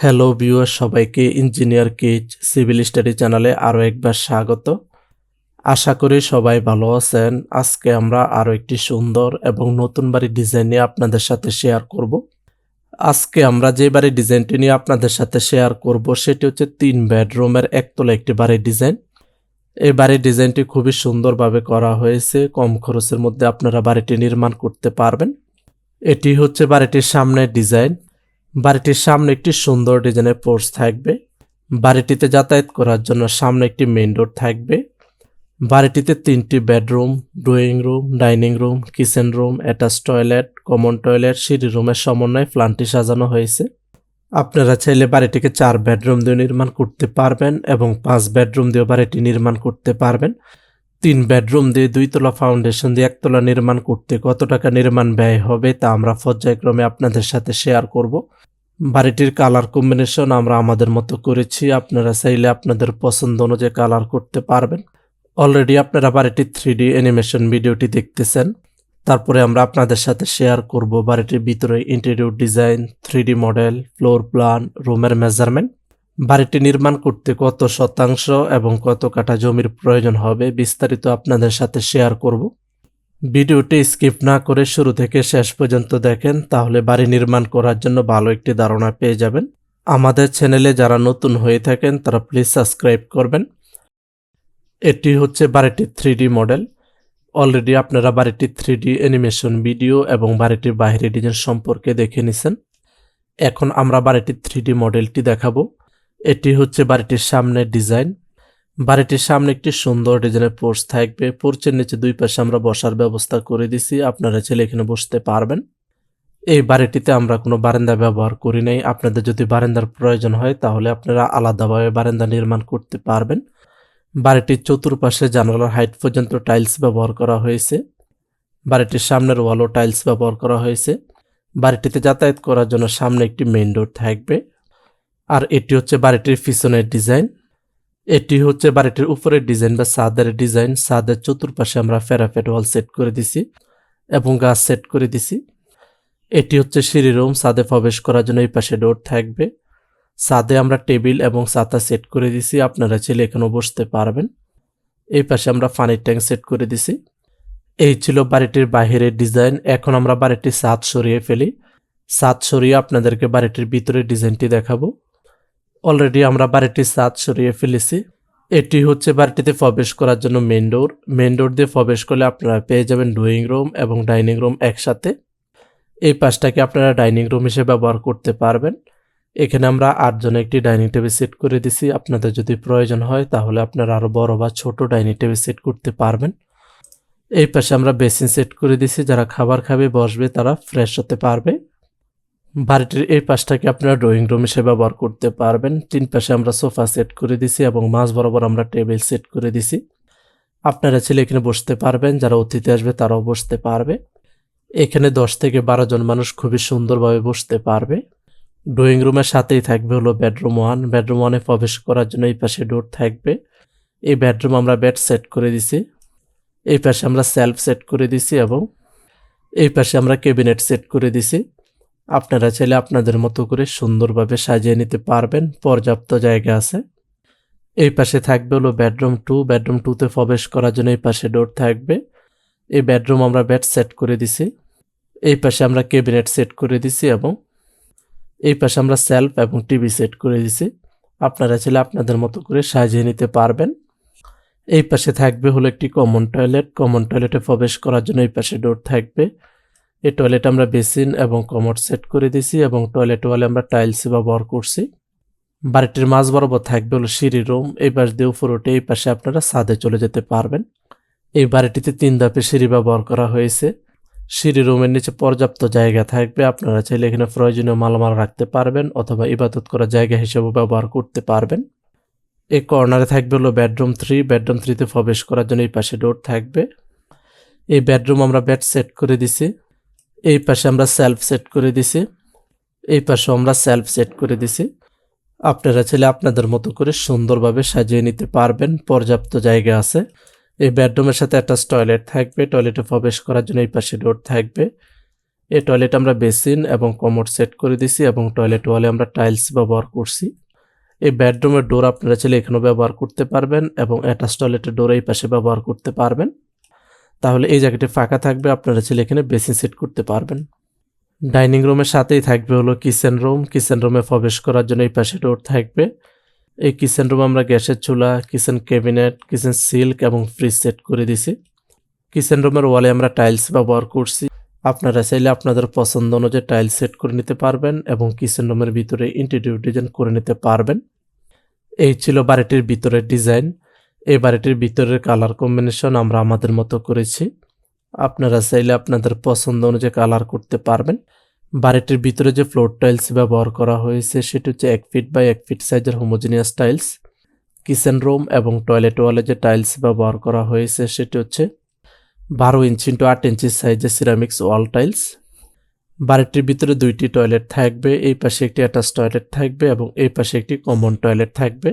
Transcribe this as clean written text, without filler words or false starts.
Hello viewer, সবাইকে engineer keys civil study চ্যানেলে আরও একবার স্বাগত। আশা করি সবাই ভালো আছেন। আজকে আমরা আরও একটি সুন্দর এবং নতুন বাড়ির ডিজাইন নিয়ে আপনাদের সাথে শেয়ার করব। আজকে আমরা যে বাড়ির ডিজাইনটি নিয়ে আপনাদের সাথে শেয়ার করব সেটি হচ্ছে 3 বেডরুমের একতলা একটি বাড়ির ডিজাইন। এই বাড়ির ডিজাইনটি খুবই সুন্দরভাবে করা হয়েছে। কম খরচের মধ্যে আপনারা বাড়িটি নির্মাণ করতে পারবেন। এটি হচ্ছে বাড়িটির সামনের ডিজাইন। বাড়িটির সামনে একটি সুন্দর ডিজাইনের পোর্চ থাকবে। বাড়িটিতে যাতায়াত করার জন্য সামনে একটি মেইন ডোর থাকবে। বাড়িটিতে 3টি bedroom, drawing room, dining room, kitchen room, attach toilet, common toilet, সিঁড়ি রুমের সমন্বয়ে প্ল্যানটি সাজানো হয়েছে। আপনারা চাইলে বাড়িটিকে 4 বেডরুম দিয়ে নির্মাণ করতে পারবেন এবং 5 বেডরুম দিয়ে বাড়িটি নির্মাণ করতে পারবেন। 3 বেডরুম দিয়ে 2 তলা ফাউন্ডেশন দিয়ে 1 তলা নির্মাণ করতে কত টাকা নির্মাণ ব্যয় হবে তা আমরা পর্যায়ক্রমে আপনাদের সাথে শেয়ার করব। বাড়িটির কালার কম্বিনেশন আমরা আমাদের মতো করেছি। আপনারা চাইলে আপনাদের পছন্দ অনুযায়ী কালার করতে পারবেন। অলরেডি আপনারা বাড়িটির 3D অ্যানিমেশন ভিডিওটি দেখতেছেন। তারপরে আমরা আপনাদের সাথে শেয়ার করব বাড়িটির ভিতরে interior design, 3D model, floor plan, রুমের মেজারমেন্ট। বাড়িটি নির্মাণ করতে কত শতাংশ এবং কত কাঠা জমির প্রয়োজন হবে বিস্তারিত আপনাদের সাথে শেয়ার করব। ভিডিওটি স্কিপ না করে শুরু থেকে শেষ পর্যন্ত দেখেন, তাহলে বাড়ি নির্মাণ করার জন্য ভালো একটি ধারণা পেয়ে যাবেন। আমাদের চ্যানেলে যারা নতুন হয়ে থাকেন তারা প্লিজ সাবস্ক্রাইব করবেন। এটি হচ্ছে বাড়িটির 3D মডেল। অলরেডি আপনারা বাড়িটির 3D অ্যানিমেশন ভিডিও এবং বাড়িটির বাইরে ডিজাইন সম্পর্কে দেখে নিছেন। এখন আমরা বাড়িটির 3D মডেলটি দেখাবো। এটি হচ্ছে বাড়িটির সামনের ডিজাইন। বাড়িটির সামনে একটি সুন্দর ডিজাইনের পোর্চ থাকবে। পোর্চের নিচে 2 পাশে আমরা বসার ব্যবস্থা করে দিছি। আপনারা চাইলে এখানে বসতে পারবেন। এই বাড়িটিতে আমরা কোনো বারান্দা ব্যবহার করি নাই। আপনাদের যদি বারান্দার প্রয়োজন হয় তাহলে আপনারা আলাদাভাবে বারান্দা নির্মাণ করতে পারবেন। বাড়িটির চতুর্পাশে জানালার হাইট পর্যন্ত টাইলস ব্যবহার করা হয়েছে। বাড়িটির সামনের ওয়ালও টাইলস ব্যবহার করা হয়েছে। বাড়িটিতে যাতায়াত করার জন্য সামনে একটি মেইন ডোর থাকবে। আর এটি হচ্ছে বাড়িটির পিছনের ডিজাইন। এটি হচ্ছে বাড়িটির উপরের ডিজাইন বা ছাদের ডিজাইন। ছাদের চতুর্পাশে আমরা প্যারাপেট ওয়াল সেট করে দিছি এবং গাছ সেট করে দিছি। এটি হচ্ছে সিঁড়ি রুম। ছাদে প্রবেশ করার জন্য এই পাশে ডোর থাকবে। ছাদে আমরা টেবিল এবং ছাতা সেট করে দিছি। আপনারা চাইলে এখানেও বসতে পারবেন। এই পাশে আমরা পানির ট্যাঙ্ক সেট করে দিছি। এই ছিল বাড়িটির বাহিরের ডিজাইন। এখন আমরা বাড়িটির ছাদ সরিয়ে ফেলি। ছাদ সরিয়ে আপনাদেরকে বাড়িটির ভিতরের ডিজাইনটি দেখাবো। অলরেডি আমরা বাড়িটির ছাদ সরিয়ে ফেলেছি। এটি হচ্ছে বাড়িটিতে প্রবেশ করার জন্য মেইন ডোর। মেইন ডোর দিয়ে প্রবেশ করলে আপনারা পেয়ে যাবেন ড্রয়িং রুম এবং ডাইনিং রুম একসাথে। এই পাশটাকে আপনারা ডাইনিং রুম হিসেবে ব্যবহার করতে পারবেন। এখানে আমরা 8 জনের একটি ডাইনিং টেবিল সেট করে দিছি। আপনাদের যদি প্রয়োজন হয় তাহলে আপনারা আরও বড় বা ছোট ডাইনিং টেবিল সেট করতে পারবেন। এই পাশে আমরা বেসিন সেট করে দিছি। যারা খাবার খাবে বসবে তারা ফ্রেশ হতে পারবে। বাড়িটির এই পাশটাকে আপনারা ড্রয়িং রুম হিসেবে ব্যবহার করতে পারবেন। 3 পাশে আমরা সোফা সেট করে দিছি এবং মাঝ বরাবর আমরা টেবিল সেট করে দিছি। আপনারা চাইলে এখানে বসতে পারবেন। যারা অতিথি আসবে তারাও বসতে পারবে। এখানে 10 থেকে 12 জন মানুষ খুবই সুন্দরভাবে বসতে পারবে। ড্রয়িং রুমের সাথেই থাকবে হলো বেডরুম 1। বেডরুম 1-এ প্রবেশ করার জন্য এই পাশে ডোর থাকবে। এই বেডরুম আমরা বেড সেট করে দিছি। এই পাশে আমরা সেলফ সেট করে দিছি এবং এই পাশে আমরা ক্যাবিনেট সেট করে দিছি। আপনারা চাইলে আপনাদের মতো করে সুন্দরভাবে সাজিয়ে নিতে পারবেন। পর্যাপ্ত জায়গা আছে। এই পাশে থাকবে হলো বেডরুম 2। বেডরুম 2-তে প্রবেশ করার জন্য এই পাশে ডোর থাকবে। এই বেডরুম আমরা বেড সেট করে দিছি। এই পাশে আমরা ক্যাবিনেট সেট করে দিছি এবং এই পাশে আমরা সেলফ এবং টিভি সেট করে দিছি। আপনারা চাইলে আপনাদের মতো করে সাজিয়ে নিতে পারবেন। এই পাশে থাকবে হলো একটি কমন টয়লেট। কমন টয়লেটে প্রবেশ করার জন্য এই পাশে ডোর থাকবে। এই টয়লেট আমরা বেসিন এবং কমোড সেট করে দিছি এবং টয়লেট ওয়ালে আমরা টাইলস ব্যবহার করছি। বাড়িটির মাঝ বরাবর থাকবে হলো সিঁড়ি রুম। এই পাশ দিয়ে উপরে উঠে এই পাশে আপনারা ছাদে চলে যেতে পারবেন। এই বাড়িটিতে 3 ধাপে সিঁড়ি ব্যবহার করা হয়েছে। সিঁড়ি রুমের নিচে পর্যাপ্ত জায়গা থাকবে। আপনারা চাইলে এখানে প্রয়োজনীয় মালামাল রাখতে পারবেন অথবা ইবাদত করার জায়গা হিসেবে ব্যবহার করতে পারবেন। এই কর্নারে থাকবে হলো বেডরুম 3। বেডরুম 3-তে প্রবেশ করার জন্য এই পাশে ডোর থাকবে। এই বেডরুম আমরা বেড সেট করে দিছি। এই পাশে আমরা সেলফ সেট করে দিছি। এই পাশেও আমরা সেলফ সেট করে দিছি। আপনারা চাইলে আপনাদের মতো করে সুন্দরভাবে সাজিয়ে নিতে পারবেন। পর্যাপ্ত জায়গা আছে। এই বেডরুমের সাথে একটা টয়লেট থাকবে। টয়লেটে প্রবেশ করার জন্য এই পাশে ডোর থাকবে। এই টয়লেটে আমরা বেসিন এবং কমোড সেট করে দিছি এবং টয়লেট ওয়ালে আমরা টাইলস ব্যবহার করছি। এই বেডরুমের ডোর আপনারা চাইলে এখানেও ব্যবহার করতে পারবেন এবং অ্যাটাচ টয়লেটের ডোর এই পাশে ব্যবহার করতে পারবেন। তাহলে এই জায়গাটি ফাঁকা থাকবে, আপনারা চাইলে এখানে বেসিন সেট করতে পারবেন। ডাইনিং রুমের সাথেই থাকবে হলো কিচেন রুম। কিচেন রুমে প্রবেশ করার জন্য এই পাশে ডোর থাকবে। এই কিচেন রুমে আমরা গ্যাসের চুলা, কিচেন ক্যাবিনেট, কিচেন সিল্ক এবং ফ্রিজ সেট করে দিছি। কিচেন রুমের ওয়ালে আমরা টাইলস ব্যবহার করছি। আপনারা চাইলে আপনাদের পছন্দ অনুযায়ী টাইলস সেট করে নিতে পারবেন এবং কিচেন রুমের ভিতরে ইন্টেরিয়র ডিজাইন করে নিতে পারবেন। এই ছিল বাড়িটির ভিতরের ডিজাইন। এই বাড়িটির ভিতরের কালার কম্বিনেশন আমরা আমাদের মতো করেছি। আপনারা চাইলে আপনাদের পছন্দ অনুযায়ী কালার করতে পারবেন। বাড়িটির ভিতরে যে ফ্লোর টাইলস ব্যবহার করা হয়েছে সেটি হচ্ছে 1 ফিট বাই 1 ফিট সাইজের হোমোজিনিয়াস টাইলস। কিচেন রুম এবং টয়লেট ওয়ালে যে টাইলস ব্যবহার করা হয়েছে সেটি হচ্ছে 12 ইঞ্চি ইন্টু 8 ইঞ্চি সাইজের সিরামিক্স ওয়াল টাইলস। বাড়িটির ভিতরে 2টি টয়লেট থাকবে। এই পাশে একটি অ্যাটাচ টয়লেট থাকবে এবং এই পাশে একটি কমন টয়লেট থাকবে।